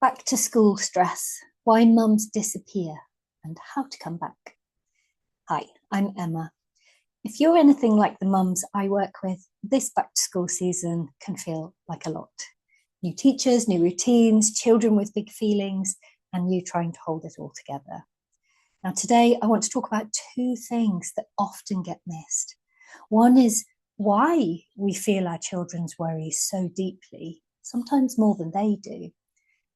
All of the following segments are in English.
Back to school stress, why mums disappear and how to come back. Hi, I'm Emma. If you're anything like the mums I work with, this back to school season can feel like a lot. New teachers, new routines, children with big feelings, and you trying to hold it all together. Now today I want to talk about two things that often get missed. One is why we feel our children's worries so deeply, sometimes more than they do.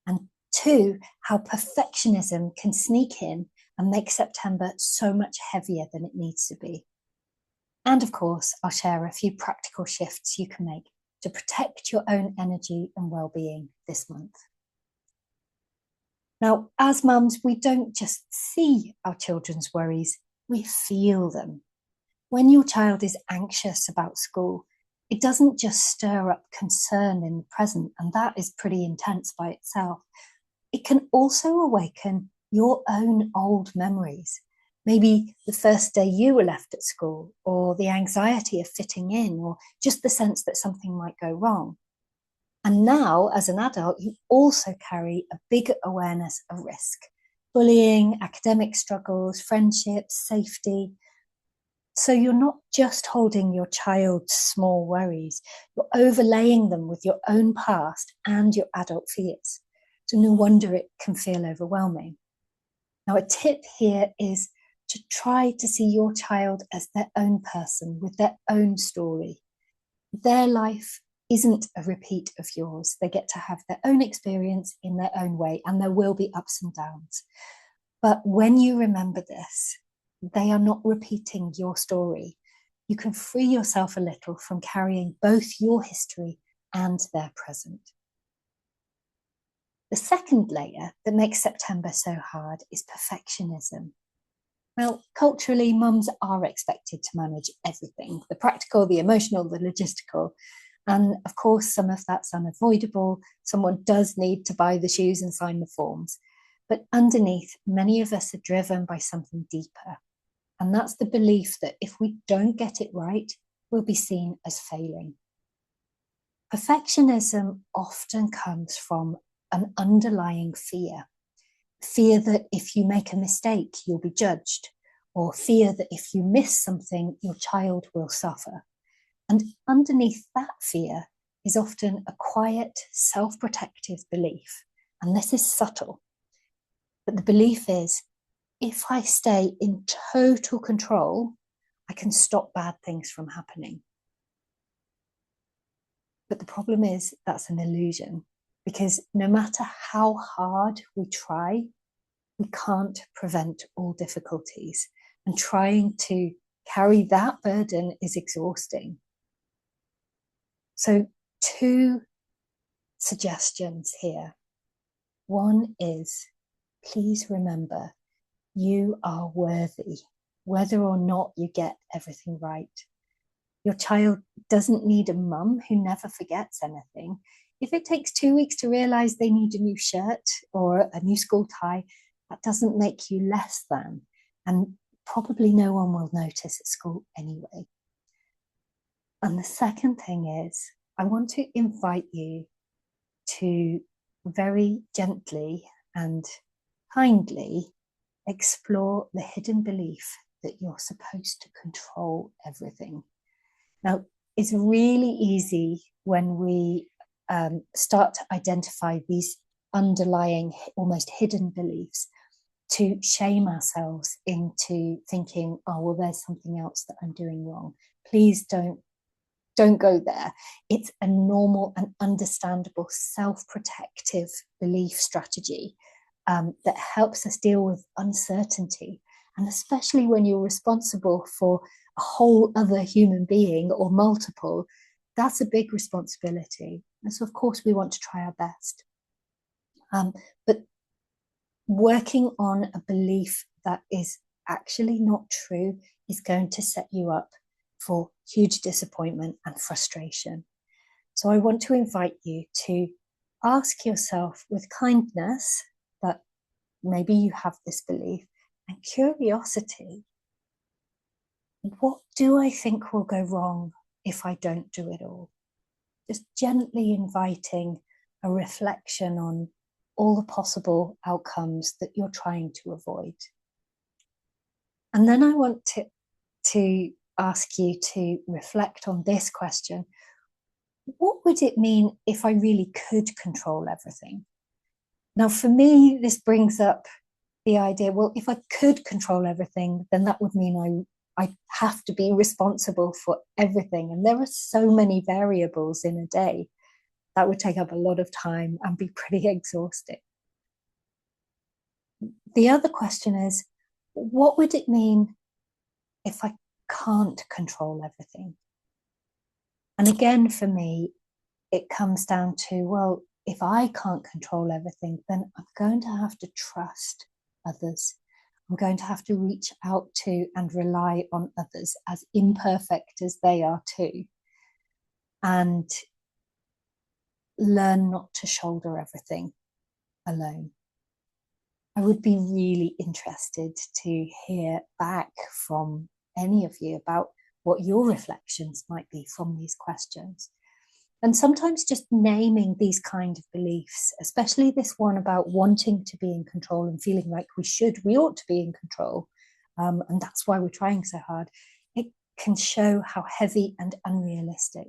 And two, how perfectionism can sneak in and make September so much heavier than it needs to be. And of course, I'll share a few practical shifts you can make to protect your own energy and well-being this month. Now, as mums, we don't just see our children's worries, we feel them. When your child is anxious about school, it doesn't just stir up concern in the present, and that is pretty intense by itself. It can also awaken your own old memories. Maybe the first day you were left at school, or the anxiety of fitting in, or just the sense that something might go wrong. And now, as an adult, you also carry a big awareness of risk. Bullying, academic struggles, friendships, safety. So you're not just holding your child's small worries, you're overlaying them with your own past and your adult fears. So no wonder it can feel overwhelming. Now, a tip here is to try to see your child as their own person with their own story. Their life isn't a repeat of yours. They get to have their own experience in their own way, and there will be ups and downs. But when you remember this, they are not repeating your story. You can free yourself a little from carrying both your history and their present. The second layer that makes September so hard is perfectionism. Now, culturally, mums are expected to manage everything, the practical, the emotional, the logistical. And of course, some of that's unavoidable. Someone does need to buy the shoes and sign the forms. But underneath, many of us are driven by something deeper. And that's the belief that if we don't get it right, we'll be seen as failing. Perfectionism often comes from an underlying fear. Fear that if you make a mistake, you'll be judged, or fear that if you miss something, your child will suffer. And underneath that fear is often a quiet, self-protective belief. And this is subtle. But the belief is, if I stay in total control, I can stop bad things from happening. But the problem is that's an illusion, because no matter how hard we try, we can't prevent all difficulties. And trying to carry that burden is exhausting. So, two suggestions here. One is, please remember, you are worthy, whether or not you get everything right. Your child doesn't need a mum who never forgets anything. If it takes 2 weeks to realize they need a new shirt or a new school tie, that doesn't make you less than. And probably no one will notice at school anyway. And the second thing is, I want to invite you to very gently and kindly explore the hidden belief that you're supposed to control everything. Now, it's really easy when we start to identify these underlying, almost hidden beliefs to shame ourselves into thinking, oh, well, there's something else that I'm doing wrong. Please don't go there. It's a normal and understandable self-protective belief strategy that helps us deal with uncertainty. And especially when you're responsible for a whole other human being or multiple, that's a big responsibility. And so, of course, we want to try our best. But working on a belief that is actually not true is going to set you up for huge disappointment and frustration. So I want to invite you to ask yourself with kindness that maybe you have this belief and curiosity, what do I think will go wrong if I don't do it all? Just gently inviting a reflection on all the possible outcomes that you're trying to avoid. And then I want to ask you to reflect on this question. What would it mean if I really could control everything? Now, for me, this brings up the idea, well, if I could control everything, then that would mean I have to be responsible for everything. And there are so many variables in a day that would take up a lot of time and be pretty exhausting. The other question is, what would it mean if I can't control everything? And again, for me, it comes down to, well, if I can't control everything, then I'm going to have to trust others. I'm going to have to reach out to and rely on others, as imperfect as they are too, and learn not to shoulder everything alone. I would be really interested to hear back from any of you about what your reflections might be from these questions. And sometimes just naming these kind of beliefs, especially this one about wanting to be in control and feeling like we ought to be in control. And that's why we're trying so hard. It can show how heavy and unrealistic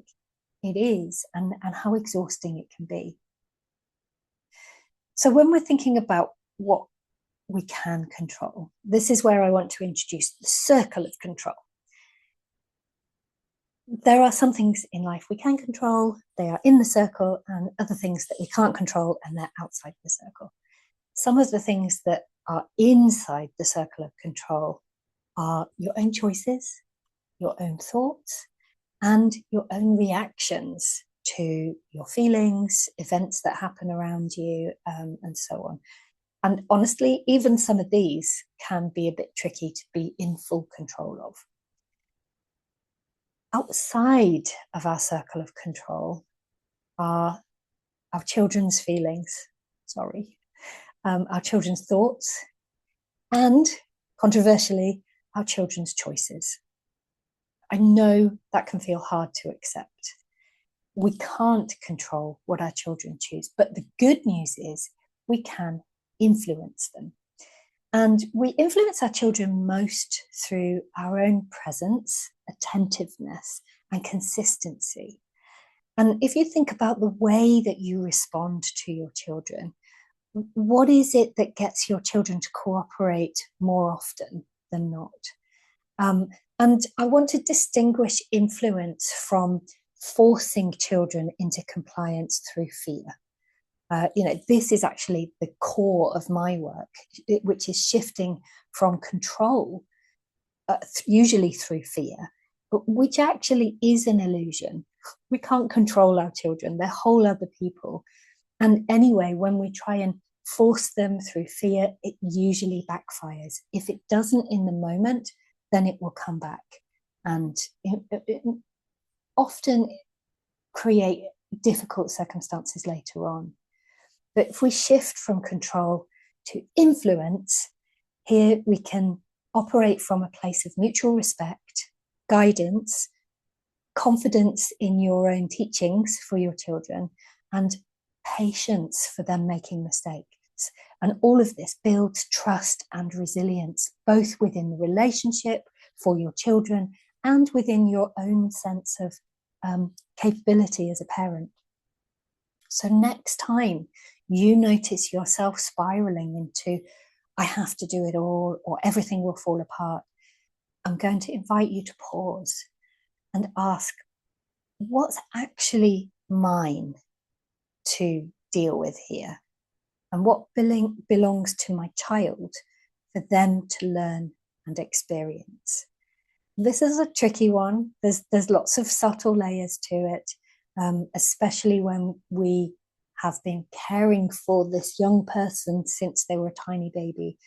it is, and how exhausting it can be. So when we're thinking about what we can control, this is where I want to introduce the circle of control. There are some things in life we can control, they are in the circle, and other things that we can't control, and they're outside the circle. Some of the things that are inside the circle of control are your own choices, your own thoughts, and your own reactions to your feelings, events that happen around you, and so on. And honestly, even some of these can be a bit tricky to be in full control of. Outside of our circle of control are our children's feelings, our children's thoughts, and controversially, our children's choices. I know that can feel hard to accept. We can't control what our children choose, but the good news is we can influence them. And we influence our children most through our own presence, attentiveness, and consistency. And if you think about the way that you respond to your children, what is it that gets your children to cooperate more often than not? And I want to distinguish influence from forcing children into compliance through fear. This is actually the core of my work, which is shifting from control, usually through fear, but which actually is an illusion. We can't control our children, they're whole other people. And anyway, when we try and force them through fear, it usually backfires. If it doesn't in the moment, then it will come back and it often create difficult circumstances later on. But if we shift from control to influence, here we can operate from a place of mutual respect, guidance, confidence in your own teachings for your children, and patience for them making mistakes. And all of this builds trust and resilience, both within the relationship for your children and within your own sense of capability as a parent. So next time you notice yourself spiraling into, I have to do it all, or everything will fall apart, I'm going to invite you to pause and ask, what's actually mine to deal with here? And what belongs to my child for them to learn and experience? This is a tricky one. There's lots of subtle layers to it, especially when we have been caring for this young person since they were a tiny baby.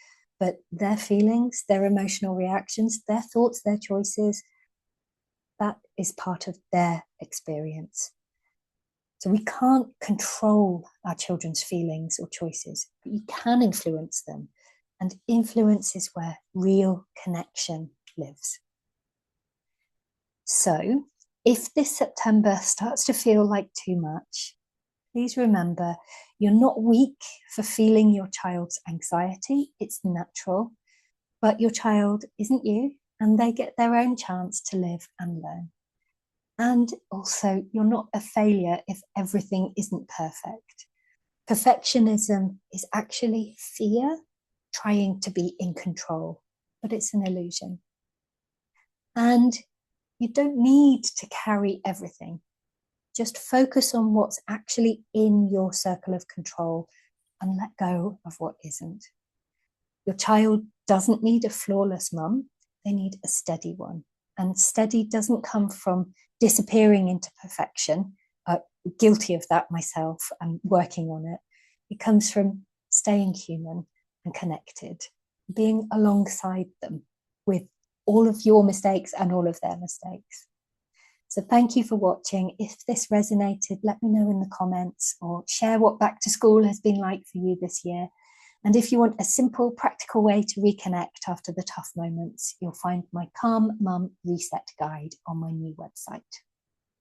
But their feelings, their emotional reactions, their thoughts, their choices, that is part of their experience. So we can't control our children's feelings or choices, but you can influence them. And influence is where real connection lives. So if this September starts to feel like too much, please remember you're not weak for feeling your child's anxiety. It's natural, but your child isn't you, and they get their own chance to live and learn. And also, you're not a failure if everything isn't perfect. Perfectionism is actually fear trying to be in control, but it's an illusion. And you don't need to carry everything. Just focus on what's actually in your circle of control and let go of what isn't. Your child doesn't need a flawless mum, they need a steady one. And steady doesn't come from disappearing into perfection. Guilty of that myself and working on it. It comes from staying human and connected, being alongside them with all of your mistakes and all of their mistakes. So thank you for watching. If this resonated, let me know in the comments or share what back to school has been like for you this year. And if you want a simple, practical way to reconnect after the tough moments, you'll find my Calm Mum Reset Guide on my new website.